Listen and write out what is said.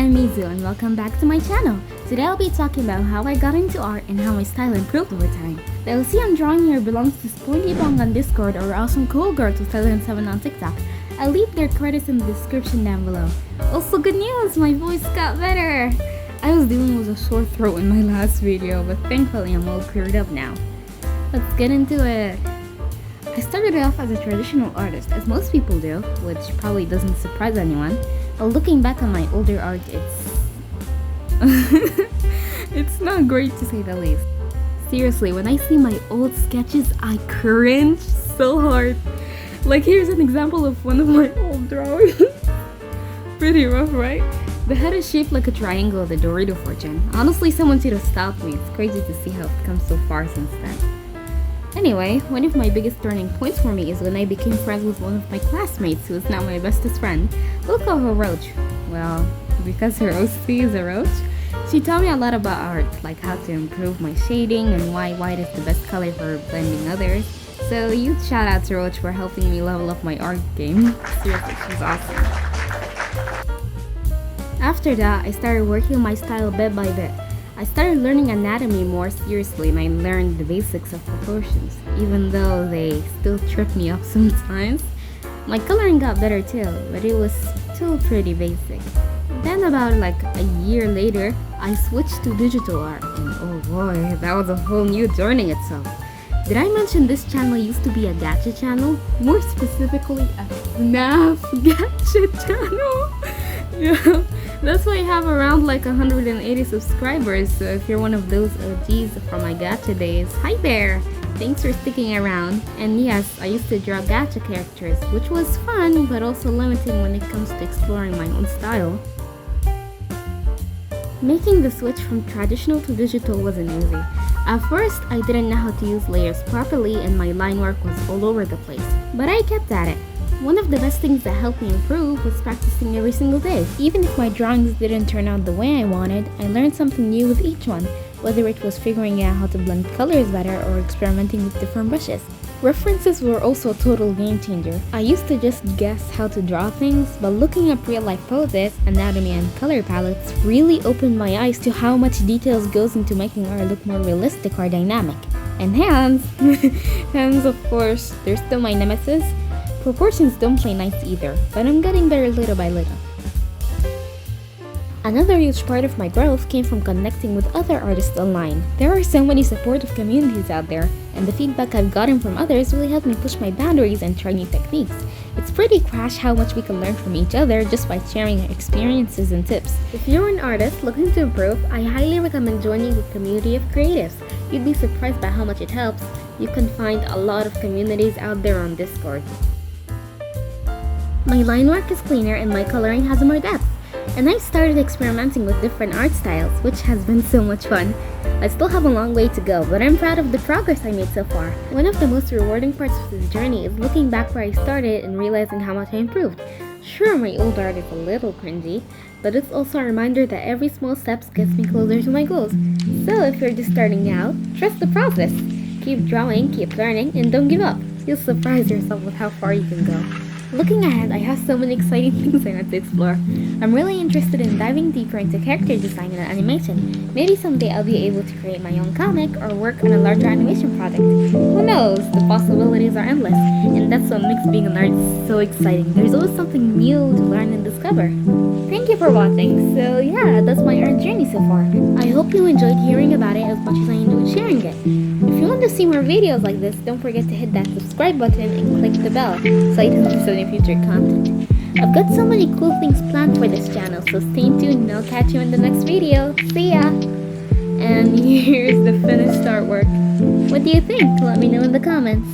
I'm Mizu and welcome back to my channel. Today I'll be talking about how I got into art and how my style improved over time. The OC I'm drawing here belongs to Sporty Bong on Discord or Awesome Cool Girl 2007 on TikTok. I'll leave their credits in the description down below. Also good news, my voice got better! I was dealing with a sore throat in my last video, but thankfully I'm all cleared up now. Let's get into it. I started off as a traditional artist, as most people do, which probably doesn't surprise anyone. But looking back on my older art, it's not great to say the least. Seriously, when I see my old sketches, I cringe so hard. Like here's an example of one of my old drawings. Pretty rough, right? The head is shaped like a triangle of the Dorito fortune. Honestly, someone should have stopped me. It's crazy to see how it's come so far since then. Anyway, one of my biggest turning points for me is when I became friends with one of my classmates who is now my bestest friend. We'll call her Roach. Well, because her OC is a roach, she taught me a lot about art, like how to improve my shading and why white is the best color for blending others. So huge shout out to Roach for helping me level up my art game. Seriously, she's awesome. After that, I started working on my style bit by bit. I started learning anatomy more seriously and I learned the basics of proportions, even though they still trip me up sometimes. My coloring got better too, but it was still pretty basic. Then about like a year later, I switched to digital art and oh boy, that was a whole new journey itself. Did I mention this channel used to be a gacha channel? More specifically, a FNAF gacha channel? Yeah. That's why I have around like 180 subscribers, so if you're one of those OGs from my gacha days, hi there! Thanks for sticking around. And yes, I used to draw gacha characters, which was fun, but also limiting when it comes to exploring my own style. Making the switch from traditional to digital wasn't easy. At first, I didn't know how to use layers properly and my line work was all over the place, but I kept at it. One of the best things that helped me improve was practicing every single day. Even if my drawings didn't turn out the way I wanted, I learned something new with each one, whether it was figuring out how to blend colors better or experimenting with different brushes. References were also a total game changer. I used to just guess how to draw things, but looking up real-life poses, anatomy, and color palettes really opened my eyes to how much details goes into making art look more realistic or dynamic. And hands! Hands, of course, they're still my nemesis. Proportions don't play nice either, but I'm getting better little by little. Another huge part of my growth came from connecting with other artists online. There are so many supportive communities out there, and the feedback I've gotten from others really helped me push my boundaries and try new techniques. It's pretty crash how much we can learn from each other just by sharing our experiences and tips. If you're an artist looking to improve, I highly recommend joining the community of creatives. You'd be surprised by how much it helps. You can find a lot of communities out there on Discord. My line work is cleaner and my coloring has more depth. And I've started experimenting with different art styles, which has been so much fun. I still have a long way to go, but I'm proud of the progress I made so far. One of the most rewarding parts of this journey is looking back where I started and realizing how much I improved. Sure, my old art is a little cringy, but it's also a reminder that every small step gets me closer to my goals. So if you're just starting out, trust the process. Keep drawing, keep learning, and don't give up. You'll surprise yourself with how far you can go. Looking ahead, I have so many exciting things I want to explore. I'm really interested in diving deeper into character design and animation. Maybe someday I'll be able to create my own comic or work on a larger animation project. Who knows? The possibilities are endless, and that's what makes being an artist so exciting. There's always something new to learn and discover. Thank you for watching. So yeah, that's my art journey so far. I hope you enjoyed hearing about it as much as I enjoyed sharing it. If you want to see more videos like this, don't forget to hit that subscribe button and click the bell so you don't miss any future content. I've got so many cool things planned for this channel, so stay tuned and I'll catch you in the next video. See ya! And here's the finished artwork. What do you think? Let me know in the comments.